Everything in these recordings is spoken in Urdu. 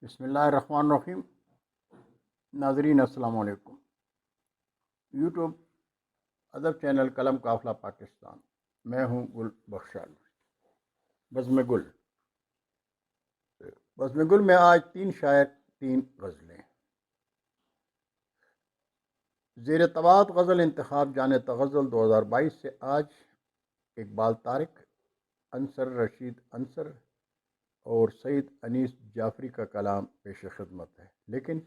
بسم اللہ الرحمن الرحیم۔ ناظرین السلام علیکم۔ یوٹیوب ادب چینل قلم قافلہ پاکستان، میں ہوں گل بخشال۔ بزم گل بزم گل میں آج 3 شاعر 3 غزلیں۔ زیر طباعت غزل انتخاب جانے تغزل 2022 سے آج اقبال طارق، انصر رشید انصر اور سعید انیس جعفری کا کلام پیش خدمت ہے، لیکن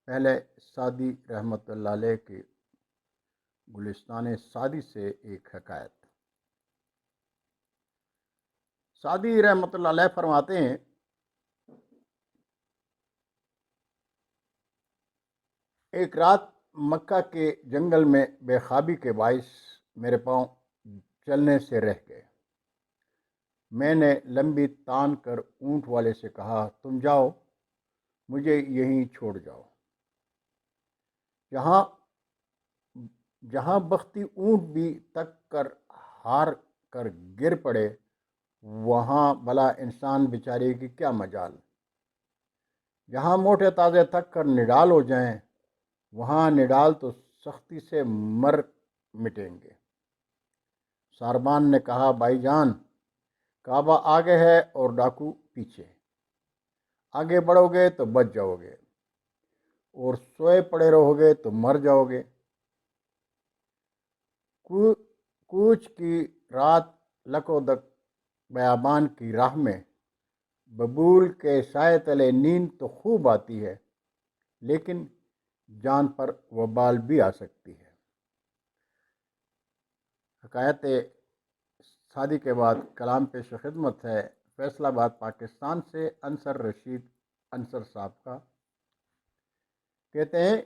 پہلے سعدی رحمۃ اللہ علیہ کے گلستان سعدی سے ایک حکایت۔ سعدی رحمۃ اللہ علیہ فرماتے ہیں، ایک رات مکہ کے جنگل میں بے خوابی کے باعث میرے پاؤں چلنے سے رہ گئے۔ میں نے لمبی تان کر اونٹ والے سے کہا، تم جاؤ، مجھے یہیں چھوڑ جاؤ۔ جہاں بختی اونٹ بھی تک کر ہار کر گر پڑے، وہاں بھلا انسان بیچارے کی کیا مجال۔ جہاں موٹے تازے تھک کر نڈال ہو جائیں، وہاں نڈال تو سختی سے مر مٹیں گے۔ ساربان نے کہا، بھائی جان، کعبہ آگے ہے اور ڈاکو پیچھے، آگے بڑھو گے تو بچ جاؤ گے اور سوئے پڑے رہو گے تو مر جاؤ گے۔ کوچ کی رات لکو دک بیابان کی راہ میں، ببول کے سائے تلے نیند تو خوب آتی ہے، لیکن جان پر وبال بھی آ سکتی ہے۔ حکایت سعدی کے بعد کلام پیش خدمت ہے فیصل آباد پاکستان سے انصر رشید انصر صاحب کا۔ کہتے ہیں،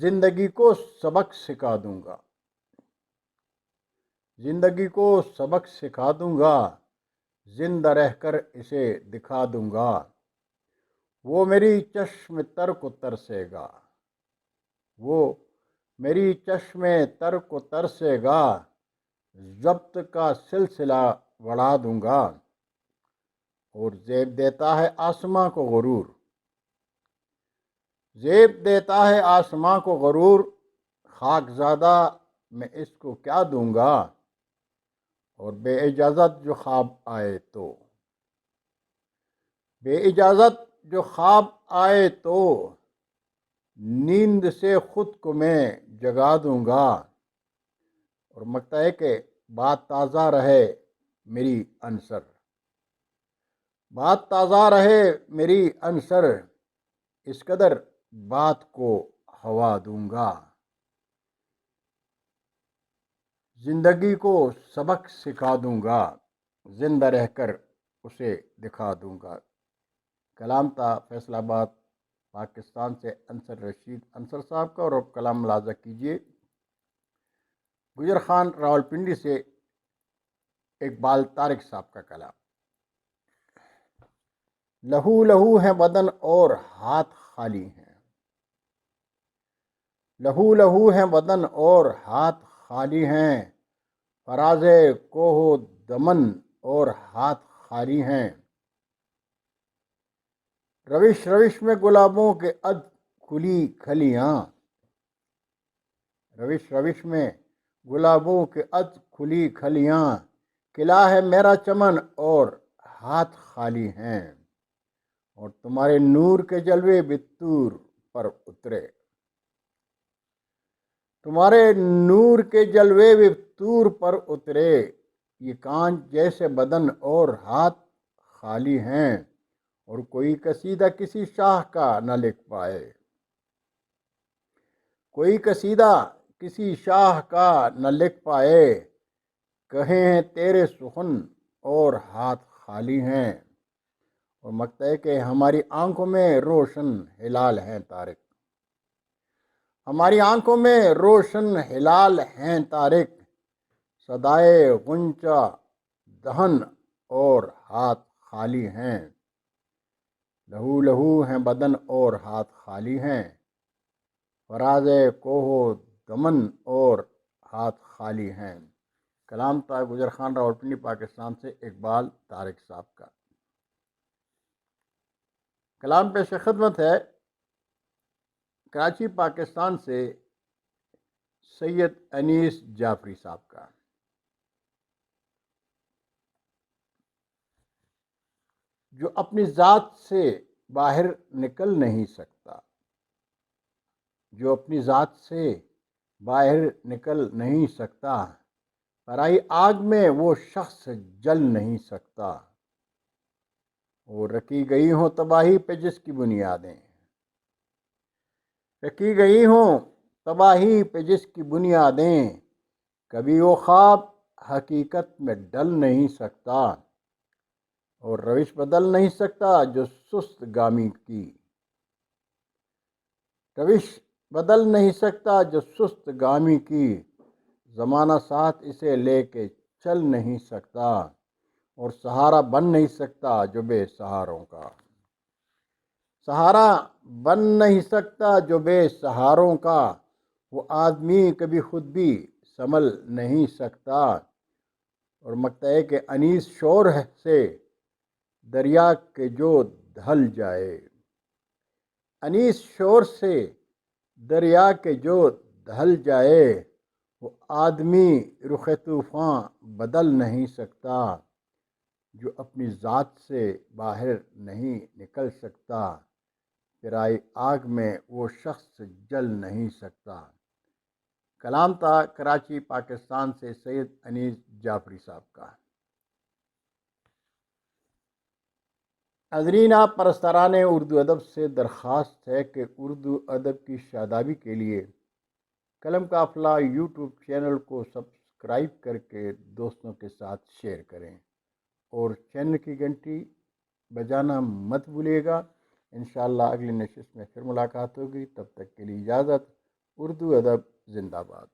زندگی کو سبق سکھا دوں گا، زندگی کو سبق سکھا دوں گا، زندہ رہ کر اسے دکھا دوں گا۔ وہ میری چشم تر کو ترسے گا، وہ میری چشم تر کو ترسے گا، ضبط کا سلسلہ بڑھا دوں گا۔ اور زیب دیتا ہے آسماں کو غرور، زیب دیتا ہے آسماں کو غرور، خاک زادہ میں اس کو کیا دوں گا۔ اور بے اجازت جو خواب آئے تو، بے اجازت جو خواب آئے تو، نیند سے خود کو میں جگا دوں گا۔ اور مکتا ہے کہ بات تازہ رہے میری انصر، بات تازہ رہے میری انصر، اس قدر بات کو ہوا دوں گا۔ زندگی کو سبق سکھا دوں گا، زندہ رہ کر اسے دکھا دوں گا۔ کلام تھا فیصل آباد پاکستان سے انصر رشید انصر صاحب کا، اور اب کلام ملاحظہ کیجیے گجر خان راولپنڈی سے اقبال طارق صاحب کا کلام۔ لہو لہو ہے بدن اور ہاتھ خالی ہیں، لہو لہو ہے بدن اور ہاتھ خالی ہیں، فراز کوہ و دمن اور ہاتھ خالی ہیں۔ روش روش میں گلابوں کے اد کھلی کھلیاں، روش روش میں گلابوں کے اد کھلی کھلیاں، کھلا ہے میرا چمن اور ہاتھ خالی ہیں۔ اور تمہارے نور کے جلوے بھی طور پر اترے، تمہارے نور کے جلوے بھی طور پر اترے، یہ کانچ جیسے بدن اور ہاتھ خالی ہیں، اور کوئی قصیدہ کسی شاہ کا نہ لکھ پائے، کوئی قصیدہ کسی شاہ کا نہ لکھ پائے، کہیں ہیں تیرے سخن اور ہاتھ خالی ہیں۔ اور مکتا ہے کہ ہماری آنکھوں میں روشن ہلال ہیں طارق، ہماری آنکھوں میں روشن ہلال ہیں طارق، صدائے غنچہ دہن اور ہاتھ خالی ہیں۔ لہو لہو ہیں بدن اور ہاتھ خالی ہیں، فراز کوہ و دمن اور ہاتھ خالی ہیں۔ کلام تھا گجر خان راولپنڈی پاکستان سے اقبال طارق صاحب کا۔ کلام پیش خدمت ہے کراچی پاکستان سے سید انیس جعفری صاحب کا۔ جو اپنی ذات سے باہر نکل نہیں سکتا، جو اپنی ذات سے باہر نکل نہیں سکتا، پرائی آگ میں وہ شخص جل نہیں سکتا، وہ رکھی گئی ہوں تباہی پہ جس کی بنیادیں، رکھی گئی ہوں تباہی پہ جس کی بنیادیں، کبھی وہ خواب حقیقت میں ڈل نہیں سکتا، اور روش بدل نہیں سکتا جو سست گامی کی، روش بدل نہیں سکتا جو سست گامی کی، زمانہ ساتھ اسے لے کے چل نہیں سکتا، اور سہارا بن نہیں سکتا جو بے سہاروں کا، سہارا بن نہیں سکتا جو بے سہاروں کا، وہ آدمی کبھی خود بھی سنبھل نہیں سکتا، اور مقطع کہ انیس شور سے دریا کے جو ڈھل جائے، انیس شور سے دریا کے جو ڈھل جائے، وہ آدمی رخ طوفاں بدل نہیں سکتا، جو اپنی ذات سے باہر نہیں نکل سکتا، پرائی آگ میں وہ شخص جل نہیں سکتا۔ کلام تھا کراچی پاکستان سے سید انیس جعفری صاحب کا۔ ناظرین، آپ پرستاران اردو ادب سے درخواست ہے کہ اردو ادب کی شادابی کے لیے قلم قافلہ یوٹیوب چینل کو سبسکرائب کر کے دوستوں کے ساتھ شیئر کریں، اور چینل کی گھنٹی بجانا مت بھولیے گا۔ انشاءاللہ اگلی نشست میں پھر ملاقات ہوگی، تب تک کے لیے اجازت۔ اردو ادب زندہ باد۔